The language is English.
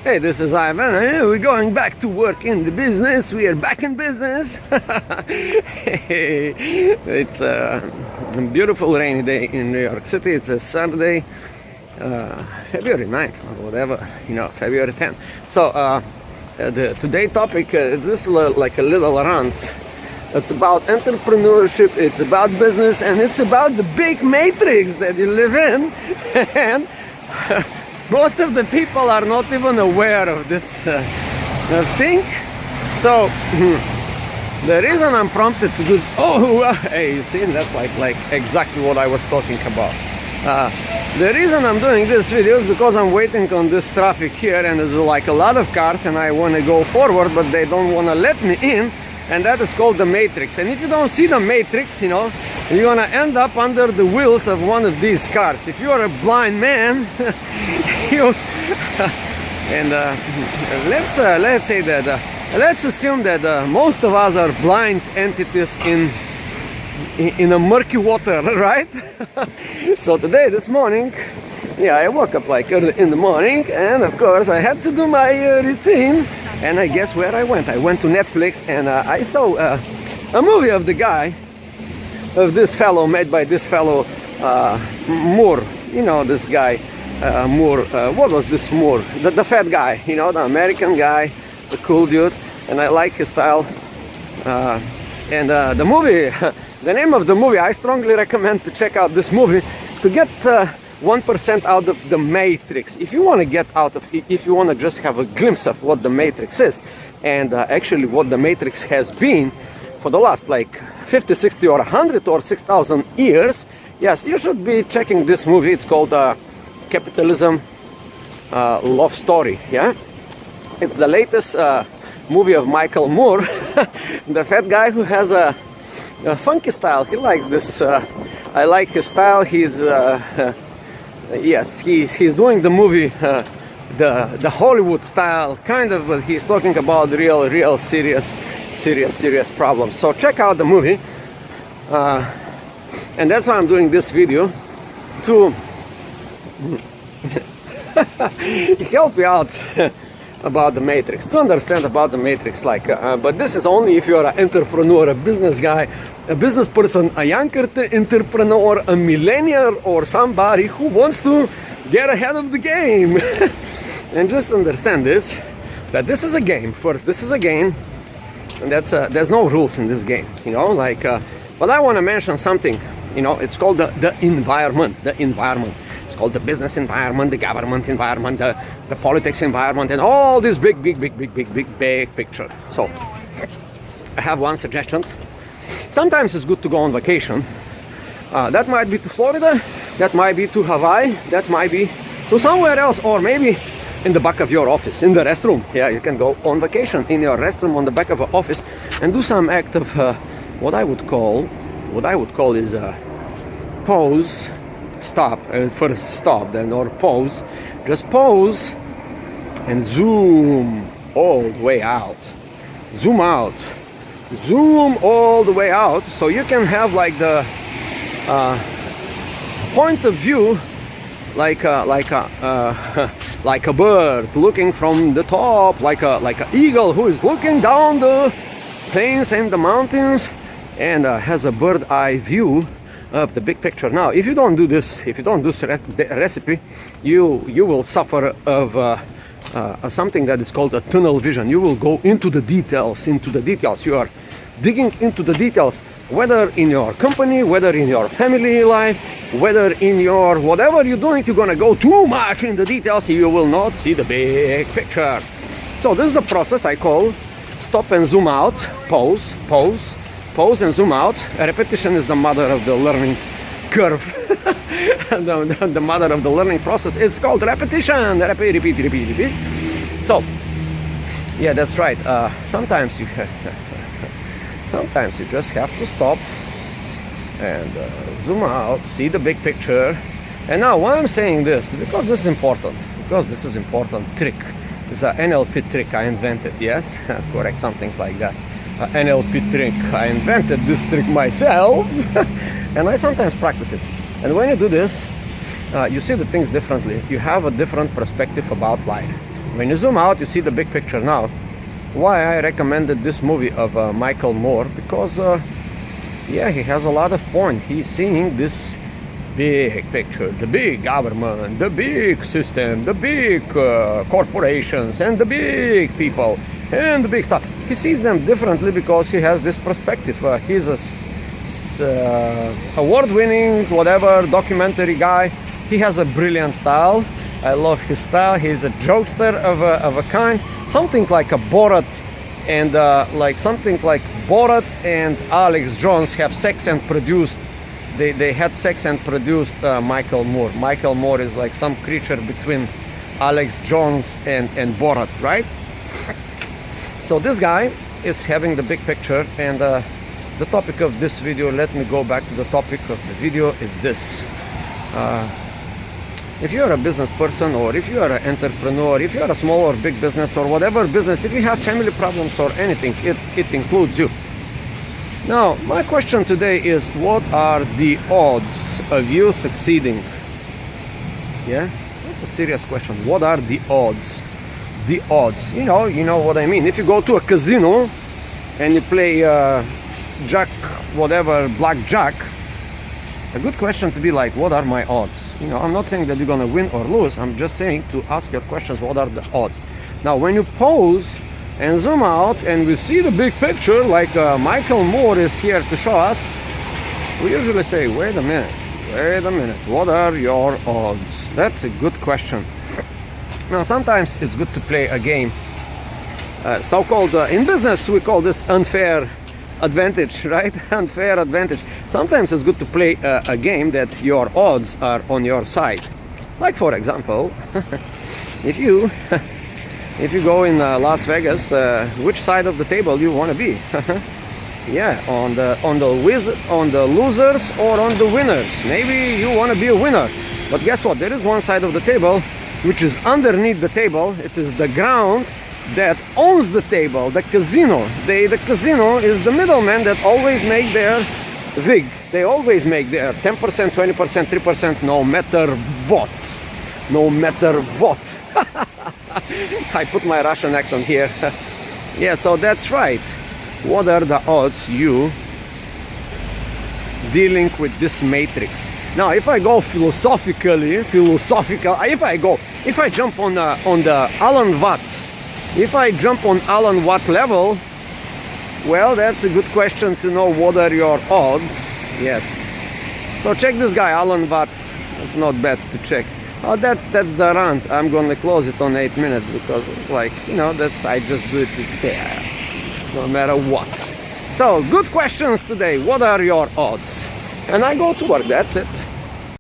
Hey, this is Ivan. We're going back to work in the business. We are back in business. It's a beautiful rainy day in New York City. It's a Saturday, February 9th, or whatever, February 10th. So the today topic, this is like a little rant. It's about entrepreneurship, it's about business, and it's about the big matrix that you live in. And most of the people are not even aware of this thing. So the reason I'm prompted to do, hey, you see, that's like exactly what I was talking about. The reason I'm doing this video is because I'm waiting on this traffic here, and there's like a lot of cars, and I want to go forward, but they don't want to let me in. And that is called the matrix. And if you don't see the matrix, you're gonna end up under the wheels of one of these cars. If you're a blind man, let's say that let's assume that most of us are blind entities in a murky water, right? So this morning, I woke up like early in the morning, and of course I had to do my routine. And I guess where I went? I went to Netflix, and I saw a movie of this fellow, made by this fellow Moore. This guy Moore. What was this Moore? The fat guy, the American guy, the cool dude. And I like his style. And the movie, the name of the movie, I strongly recommend to check out this movie to get 1% out of the matrix. If you want to get out of, if you want to just have a glimpse of what the matrix is, and actually what the matrix has been for the last like 50, 60 or 100 or 6,000 years, yes, you should be checking this movie. It's called Capitalism Love Story. It's the latest movie of Michael Moore, the fat guy who has a funky style. He likes this. I like his style. Yes, he's doing the movie the Hollywood style kind of, but he's talking about real serious problems. So check out the movie, and that's why I'm doing this video, to help you out about the matrix, to understand about the matrix. But this is only if you're an entrepreneur, a business guy, a business person, a young entrepreneur, a millennial, or somebody who wants to get ahead of the game. And just understand this, that this is a game. First, this is a game, and there's no rules in this game, but I want to mention something. It's called the environment. It's called the business environment, the government environment, the politics environment, and all this big picture. So I have one suggestion. Sometimes it's good to go on vacation. That might be to Florida, that might be to Hawaii, that might be to somewhere else, or maybe in the back of your office, in the restroom. You can go on vacation in your restroom on the back of an office and do some act of what I would call is pause, stop, first stop, then or pause. Just pause and zoom all the way out. Zoom out. Zoom all the way out, so you can have like the point of view, like a bird looking from the top, like a eagle who is looking down the plains and the mountains, and has a bird eye view of the big picture. Now, if you don't do this, the recipe, you will suffer of something that is called a tunnel vision. You will go into the details. You are digging into the details, whether in your company, whether in your family life, whether in your whatever you're doing. You're gonna go too much in the details, you will not see the big picture. So this is a process I call stop and zoom out, pause and zoom out. Repetition is the mother of the learning curve. the mother of the learning process is called repetition. Repeat. So yeah, that's right. Sometimes you just have to stop and zoom out, see the big picture. And now, why I'm saying this? Because this is important. Trick. It's an NLP trick I invented. Yes, correct, something like that. NLP trick. I invented this trick myself, and I sometimes practice it. And when you do this, you see the things differently. You have a different perspective about life. When you zoom out, you see the big picture now. Why I recommended this movie of Michael Moore? Because yeah, he has a lot of point. He's seeing this big picture, the big government, the big system, the big corporations, and the big people, and the big stuff. He sees them differently because he has this perspective. He's a award-winning, whatever, documentary guy. He has a brilliant style. I love his style. He's a jokester of a kind. Something like a Borat, and Borat and Alex Jones have sex and produced. They had sex and produced Michael Moore. Michael Moore is like some creature between Alex Jones and Borat, right? So this guy is having the big picture, and the topic of this video, let me go back to the topic of the video, is this. If you're a business person, or if you're an entrepreneur, if you're a small or big business or whatever business, if you have family problems or anything, it includes you. Now, my question today is, what are the odds of you succeeding? Yeah, that's a serious question. What are the odds? The odds, you know what I mean. If you go to a casino and you play jack, whatever, blackjack, a good question to be like, what are my odds? I'm not saying that you're gonna win or lose. I'm just saying to ask your questions, what are the odds? Now, when you pause and zoom out and we see the big picture, like Michael Moore is here to show us, we usually say, wait a minute, what are your odds? That's a good question. Now, sometimes it's good to play a game, so-called, in business we call this unfair advantage, right? Unfair advantage. Sometimes it's good to play a game that your odds are on your side. Like, for example, if you go in Las Vegas, which side of the table you want to be? Yeah, on the losers or on the winners. Maybe you want to be a winner, but guess what? There is one side of the table which is underneath the table. It is the ground that owns the table, the casino. The casino is the middleman that always make their vig. They always make their 10%, 20%, 3%, no matter what. No matter what. I put my Russian accent here. Yeah, so that's right. What are the odds you dealing with this matrix? Now, if I go philosophically, if I jump on the Alan Watts, if I jump on Alan Watt level, well, that's a good question to know what are your odds. Yes. So check this guy, Alan Watt. It's not bad to check. Oh, that's the rant. I'm gonna close it on 8 minutes because, like, that's, I just do it there, no matter what. So, good questions today. What are your odds? And I go to work. That's it.